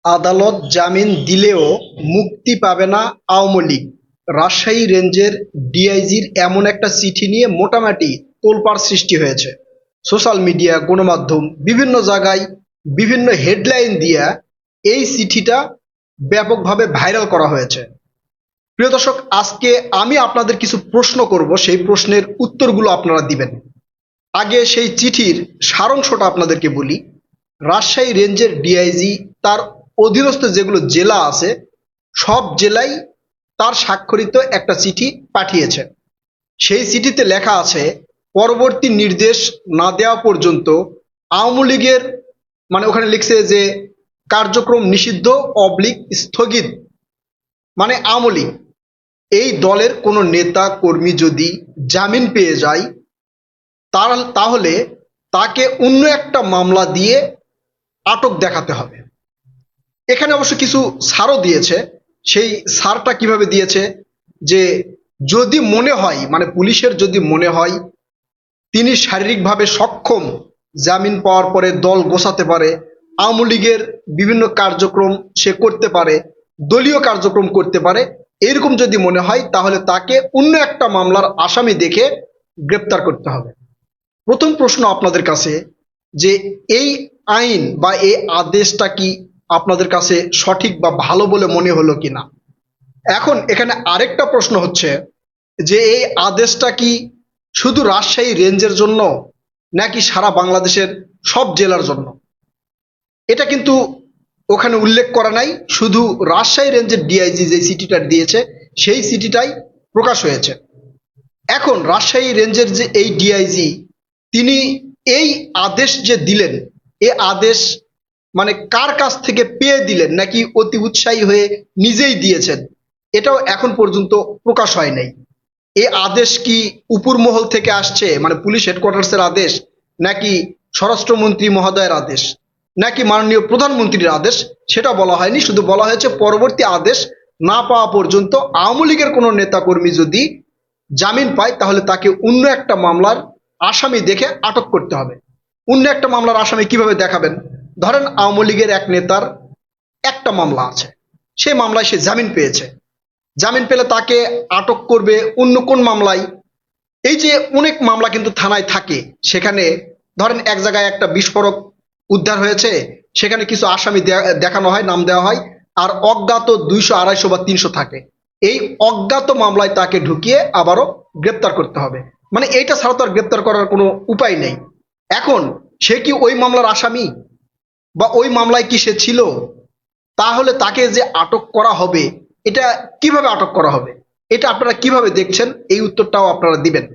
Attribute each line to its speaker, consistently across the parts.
Speaker 1: আদালত জামিন দিলেও মুক্তি পাবে না আওয়ামী লীগ। রাজশাহী রেঞ্জের ডিআইজির এমন একটা চিঠি নিয়ে মোটামুটি তোলপাড় সৃষ্টি হয়েছে। সোশ্যাল মিডিয়া, গণমাধ্যম, বিভিন্ন জায়গায় বিভিন্ন হেডলাইন দিয়া এই চিঠিটা ব্যাপকভাবে ভাইরাল করা হয়েছে। প্রিয় দর্শক, আজকে আমি আপনাদের কিছু প্রশ্ন করব, সেই প্রশ্নের উত্তরগুলো আপনারা দিবেন। আগে সেই চিঠির সারাংশটা আপনাদেরকে বলি। রাজশাহী রেঞ্জের ডিআইজি তার অধীনস্থ যেগুলো জেলা আছে সব জেলায় তার স্বাক্ষরিত একটা চিঠি পাঠিয়েছে। সেই চিঠিতে লেখা আছে, পরবর্তী নির্দেশ না দেওয়া পর্যন্ত আওয়ামী লীগের, মানে ওখানে লিখছে যে কার্যক্রম নিষিদ্ধ অবলিক স্থগিত। মানে আওয়ামী লীগ এই দলের কোনো নেতা কর্মী যদি জামিন পেয়ে যায় তাহলে তাকে অন্য একটা মামলা দিয়ে আটক দেখাতে হবে। এখানে অবশ্য কিছু ছাড়ও দিয়েছে। সেই ছাড়টা কিভাবে দিয়েছে, যে যদি মনে হয়, মানে পুলিশের যদি মনে হয় তিনি শারীরিকভাবে সক্ষম, জামিন পাওয়ার পরে দল গোছাতে পারে, আওয়ামী লীগের বিভিন্ন কার্যক্রম সে করতে পারে, দলীয় কার্যক্রম করতে পারে, এরকম যদি মনে হয় তাহলে তাকে অন্য একটা মামলার আসামি দেখে গ্রেপ্তার করতে হবে। প্রথম প্রশ্ন আপনাদের কাছে, যে এই আইন বা এই আদেশটা কি আপনাদের কাছে সঠিক বা ভালো বলে মনে হলো কিনা। এখন এখানে আরেকটা প্রশ্ন হচ্ছে যে এই আদেশটা কি শুধু রাজশাহী রেঞ্জের জন্য নাকি সারা বাংলাদেশের সব জেলার জন্য। এটা কিন্তু ওখানে উল্লেখ করা নাই, শুধু রাজশাহী রেঞ্জের ডিআইজি যে চিঠিটা দিয়েছে সেই চিঠিটাই প্রকাশ হয়েছে। এখন রাজশাহী রেঞ্জের যে এই ডিআইজি, তিনি এই আদেশ যে দিলেন, এ আদেশ মানে কার কাছ থেকে পেয়ে দিলেন নাকি অতি উৎসাহী হয়ে নিজেই দিয়েছেন, এটাও এখন পর্যন্ত প্রকাশ হয় নাই। এই আদেশ কি উপর মহল থেকে আসছে, মানে পুলিশ হেডকোয়ার্টার্সের আদেশ, নাকি স্বরাষ্ট্রমন্ত্রী মহোদয়ের আদেশ, নাকি মাননীয় প্রধানমন্ত্রীর আদেশ, সেটা বলা হয়নি। শুধু বলা হয়েছে পরবর্তী আদেশ না পাওয়া পর্যন্ত আওয়ামী লীগের কোনো নেতাকর্মী যদি জামিন পায় তাহলে তাকে অন্য একটা মামলার আসামি দেখে আটক করতে হবে। অন্য একটা মামলার আসামি কিভাবে দেখাবেন? ধরেন আওয়ামী লীগের এক নেতার একটা মামলা আছে, সেই মামলায় সে জামিন পেয়েছে, জামিন পেলে তাকে আটক করবে অন্য কোন মামলায়? এই যে অনেক মামলা কিন্তু থানায় থাকে, সেখানে ধরেন এক জায়গায় একটা বিস্ফোরক উদ্ধার হয়েছে, সেখানে কিছু আসামি দেখানো হয়, নাম দেওয়া হয়, আর অজ্ঞাত 200, 250 বা 300 থাকে। এই অজ্ঞাত মামলায় তাকে ঢুকিয়ে আবারও গ্রেপ্তার করতে হবে। মানে এইটা ছাড়া তো আর গ্রেপ্তার করার কোনো উপায় নেই। এখন সে কি ওই মামলার আসামি বা ওই মামলায় কি সে ছিল? তাহলে তাকে যে আটক করা হবে, এটা কিভাবে আটক করা হবে, এটা আপনারা কিভাবে দেখছেন, এই উত্তরটাও আপনারা দিবেন।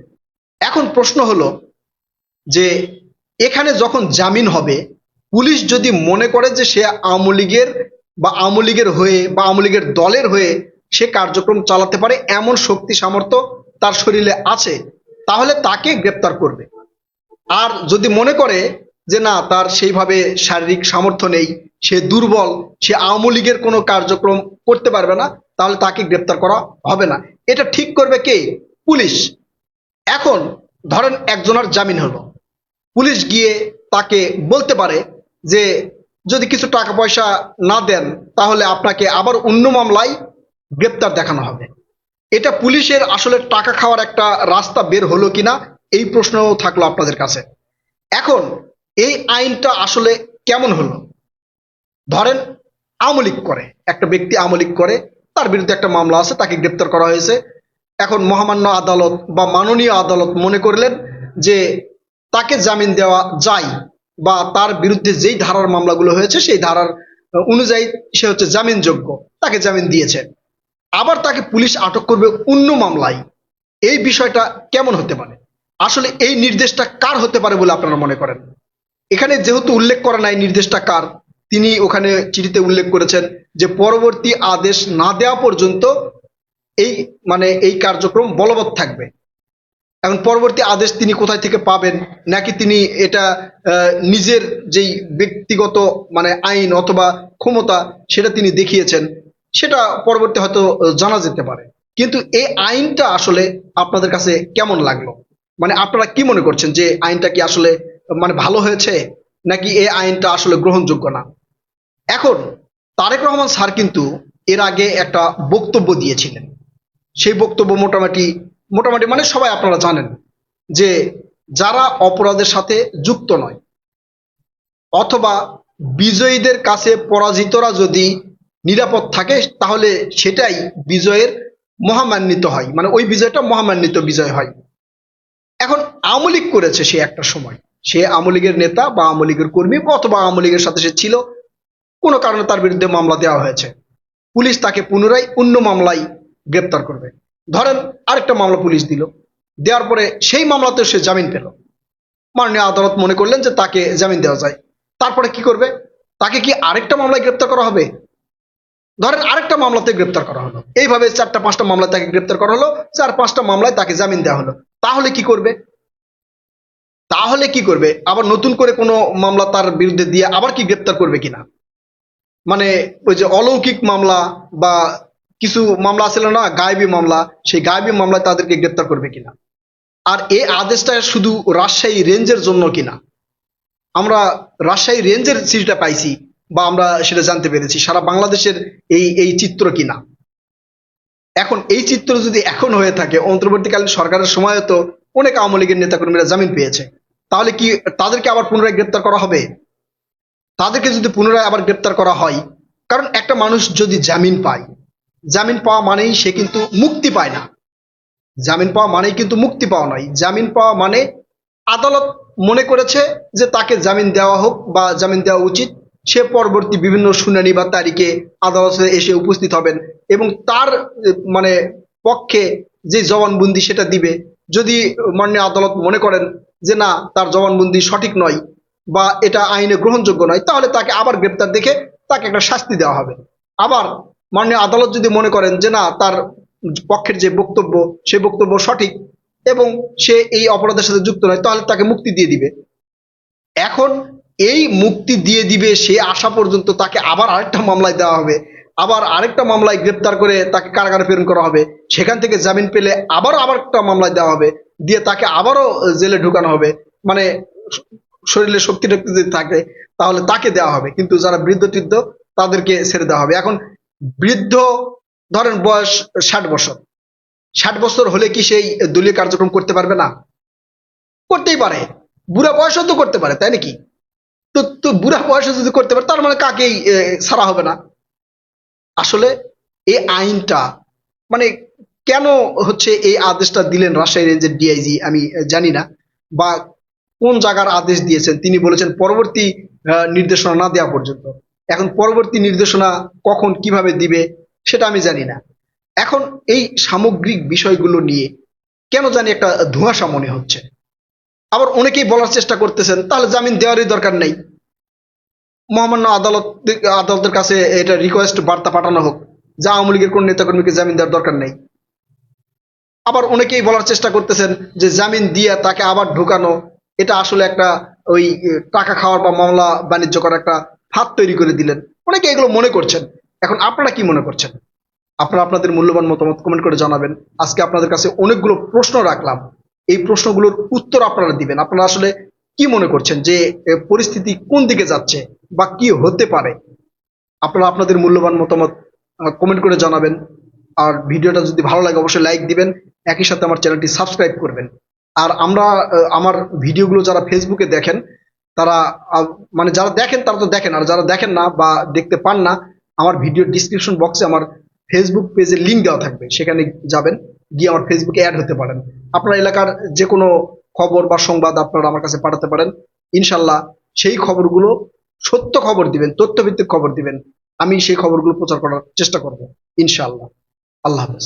Speaker 1: এখন প্রশ্ন হলো যে এখানে যখন জামিন হবে, পুলিশ যদি মনে করে যে সে আওয়ামী লীগের বা আওয়ামী লীগের হয়ে বা আওয়ামী লীগের দলের হয়ে সে কার্যক্রম চালাতে পারে এমন শক্তি সামর্থ্য তার শরীরে আছে, তাহলে তাকে গ্রেপ্তার করবে। আর যদি মনে করে যে না, তার সেইভাবে শারীরিক সামর্থ্য নেই, সে দুর্বল, সে আওয়ামী লীগের কোনো কার্যক্রম করতে পারবে না, তাহলে তাকে গ্রেপ্তার করা হবে না। এটা ঠিক করবে কে? পুলিশ। এখন ধরেন একজনের জামিন হলো, পুলিশ গিয়ে তাকে বলতে পারে যে যদি কিছু টাকা পয়সা না দেন তাহলে আপনাকে আবার অন্য মামলায় গ্রেপ্তার দেখানো হবে। এটা পুলিশের আসলে টাকা খাওয়ার একটা রাস্তা বের হলো কিনা, এই প্রশ্নও থাকলো আপনাদের কাছে। এখন এই আইনটা আসলে কেমন হলো? ধরেন আওয়ামী লীগ করে, একটা ব্যক্তি আওয়ামী লীগ করে, তার বিরুদ্ধে একটা মামলা আছে, তাকে গ্রেপ্তার করা হয়েছে। এখন মহামান্য আদালত বা মাননীয় আদালত মনে করলেন যে তাকে জামিন দেওয়া যায়, বা তার বিরুদ্ধে যেই ধারার মামলাগুলো হয়েছে সেই ধারার অনুযায়ী সে হচ্ছে জামিনযোগ্য, তাকে জামিন দিয়েছে। আবার তাকে পুলিশ আটক করবে অন্য মামলায়। এই বিষয়টা কেমন হতে পারে? আসলে এই নির্দেশটা কার হতে পারে বলে আপনারা মনে করেন? এখানে যেহেতু উল্লেখ করা নাই নির্দেশটা কার, তিনি ওখানে চিঠিতে উল্লেখ করেছেন যে পরবর্তী আদেশ না দেওয়া পর্যন্ত এই মানে এই কার্যক্রম বলবৎ থাকবে। এখন পরবর্তী আদেশ তিনি কোথায় থেকে পাবেন, নাকি তিনি এটা নিজের যেই ব্যক্তিগত মানে আইন অথবা ক্ষমতা সেটা তিনি দেখিয়েছেন, সেটা পরবর্তী হয়তো জানা যেতে পারে। কিন্তু এই আইনটা আসলে আপনাদের কাছে কেমন লাগলো? মানে আপনারা কি মনে করছেন যে আইনটা কি আসলে মানে ভালো হয়েছে, নাকি এই আইনটা আসলে গ্রহণযোগ্য না? এখন তারেক রহমান স্যার কিন্তু এর আগে একটা বক্তব্য দিয়েছিলেন। সেই বক্তব্য মোটামুটি মোটামুটি মানে সবাই আপনারা জানেন যে যারা অপরাধের সাথে যুক্ত নয় অথবা বিজয়ীদের কাছে পরাজিতরা যদি নিরাপদ থাকে তাহলে সেটাই বিজয়ের মহামান্বিত হয়, মানে ওই বিজয়টা মহামান্বিত বিজয় হয়। এখন আওয়ামী লীগ করেছে সে একটা সময়, সে আওয়ামী লীগের নেতা বা আওয়ামী লীগের কর্মী অথবা আওয়ামী লীগের সাথে সে ছিল, কোনো কারণে তার বিরুদ্ধে মামলা দেওয়া হয়েছে, পুলিশ তাকে পুনরায় অন্য মামলায় গ্রেপ্তার করবে। ধরেন আরেকটা মামলা পুলিশ দিল, দেওয়ার পরে সেই মামলাতেও সে জামিন পেল, মাননীয় আদালত মনে করলেন যে তাকে জামিন দেওয়া যায়। তারপরে কি করবে? তাকে কি আরেকটা মামলায় গ্রেপ্তার করা হবে? ধরেন আরেকটা মামলাতে গ্রেপ্তার করা হলো, এইভাবে 4টা-5টা মামলায় তাকে গ্রেপ্তার করা হলো, 4-5টা মামলায় তাকে জামিন দেওয়া হলো। তাহলে কি করবে? তাহলে কি করবে? আবার নতুন করে কোনো মামলা তার বিরুদ্ধে দিয়ে আবার কি গ্রেপ্তার করবে কিনা? মানে ওই যে অলৌকিক মামলা বা কিছু মামলা ছিল না, গায়েবী মামলা, সেই গায়েবী মামলায় তাদেরকে গ্রেপ্তার করবে কিনা? আর এই আদেশটা শুধু রাজশাহী রেঞ্জের জন্য কিনা? আমরা রাজশাহী রেঞ্জের চিঠিটা পাইছি বা আমরা সেটা জানতে পেরেছি, সারা বাংলাদেশের এই এই চিত্র কিনা? এখন এই চিত্র যদি এখন হয়ে থাকে, অন্তর্বর্তীকালীন সরকারের সময় তো অনেক আওয়ামী লীগের নেতাকর্মীরা জামিন পেয়েছে, তাহলে কি তাদেরকে আবার পুনরায় গ্রেপ্তার করা হবে? তাদেরকে যদি পুনরায় আবার গ্রেপ্তার করা হয়, কারণ একটা মানুষ যদি জামিন পায়, জামিন পাওয়া মানেই সে কিন্তু মুক্তি পায় না। জামিন পাওয়া মানেই কিন্তু মুক্তি পাওয়া নয়। জামিন পাওয়া মানে আদালত মনে করেছে যে তাকে জামিন দেওয়া হোক বা জামিন দেওয়া উচিত, সে পরবর্তী বিভিন্ন শুনানি বা তারিখে আদালতে এসে উপস্থিত হবেন এবং তার মানে পক্ষে যে জবানবন্দি সেটা দিবে। যদি মাননীয় আদালত মনে করেন যে না, তার জবানবন্দি সঠিক নয় বা এটা আইনে গ্রহণযোগ্য নয়, তাহলে তাকে আবার গ্রেপ্তার দেখে তাকে একটা শাস্তি দেওয়া হবে। আবার মাননীয় আদালত যদি মনে করেন যে না, তার পক্ষের যে বক্তব্য সে বক্তব্য সঠিক এবং সে এই অপরাধের সাথে যুক্ত নয়, তাহলে তাকে মুক্তি দিয়ে দিবে। এখন এই মুক্তি দিয়ে দিবে সে আসা পর্যন্ত তাকে আবার আরেকটা মামলায় দেওয়া হবে, আবার আরেকটা মামলায় গ্রেপ্তার করে তাকে কারাগারে প্রেরণ করা হবে, সেখান থেকে জামিন পেলে আবার একটা মামলায় দেওয়া হবে, দিয়ে তাকে আবারও জেলে ঢুকানো হবে। মানে শরীরে শক্তি টক্তি যদি থাকে তাহলে তাকে দেওয়া হবে, কিন্তু যারা বৃদ্ধ টিদ্ধ তাদেরকে ছেড়ে দেওয়া হবে। এখন বৃদ্ধ ধরেন বয়স 60 বছর, 60 বছর হলে কি সেই দলীয় কার্যক্রম করতে পারবে না? করতেই পারে, বুড়া বয়সও তো করতে পারে, তাই নাকি? তো তো বুড়া বয়সে যদি করতে পারে তার মানে কাকেই ছাড়া হবে না? আসলে এই আইনটা মানে কেন হচ্ছে এই আদেশটা দিলেন রাজশাহী রেঞ্জের ডিআইজি আমি জানি না, বা কোন জায়গার আদেশ দিয়েছেন। তিনি বলেছেন পরবর্তী নির্দেশনা না দেওয়া পর্যন্ত। এখন পরবর্তী নির্দেশনা কখন কিভাবে দিবে সেটা আমি জানি না। এখন এই সামগ্রিক বিষয়গুলো নিয়ে কেন জানি একটা ধোঁয়াশা মনে হচ্ছে। আবার অনেকেই বলার চেষ্টা করতেছেন তাহলে জামিন দেওয়ারই দরকার নেই, মহামান্য আদালতের কাছে এটা রিকোয়েস্ট বার্তা পাঠানো হোক যা আওয়ামী লীগের কোন নেতাকর্মীকে জামিন দেওয়ার দরকার নেই। আবার অনেকেই বলার চেষ্টা করতেছেন যে জামিন দিয়ে তাকে আবার ঢুকানো, এটা আসলে একটা ওই টাকা খাওয়ার বা মামলা বাণিজ্য করার একটা ফাঁদ তৈরি করে দিলেন, অনেকে এগুলো মনে করছেন। এখন আপনারা কি মনে করছেন? আপনারা আপনাদের মূল্যবান মতামত কমেন্ট করে জানাবেন। আজকে আপনাদের কাছে অনেকগুলো প্রশ্ন রাখলাম, এই প্রশ্নগুলোর উত্তর আপনারা দিবেন। আপনারা আসলে কি মনে করছেন যে পরিস্থিতি কোন দিকে যাচ্ছে বা কি হতে পারে? আপনারা আপনাদের মূল্যবান মতামত কমেন্ট করে জানাবেন। আর ভিডিওটা যদি ভালো লাগে অবশ্যই লাইক দিবেন, একই সাথে আমার চ্যানেলটি সাবস্ক্রাইব করবেন। আর আমরা আমার ভিডিওগুলো যারা ফেসবুকে দেখেন তারা মানে যারা দেখেন তারা তো দেখেন, আর যারা দেখেন না বা দেখতে পান না, আমার ভিডিও ডিসক্রিপশন বক্সে আমার ফেসবুক পেজের লিঙ্ক দেওয়া থাকবে, সেখানে যাবেন, গিয়ে আমার ফেসবুকে অ্যাড হতে পারেন। আপনার এলাকার যে কোনো খবর বা সংবাদ আপনারা আমার কাছে পাঠাতে পারেন। ইনশাল্লাহ সেই খবরগুলো সত্য খবর দিবেন, তথ্যভিত্তিক খবর দিবেন, আমি সেই খবরগুলো প্রচার করার চেষ্টা করব ইনশাআল্লাহ। আল্লাহ হাফেজ।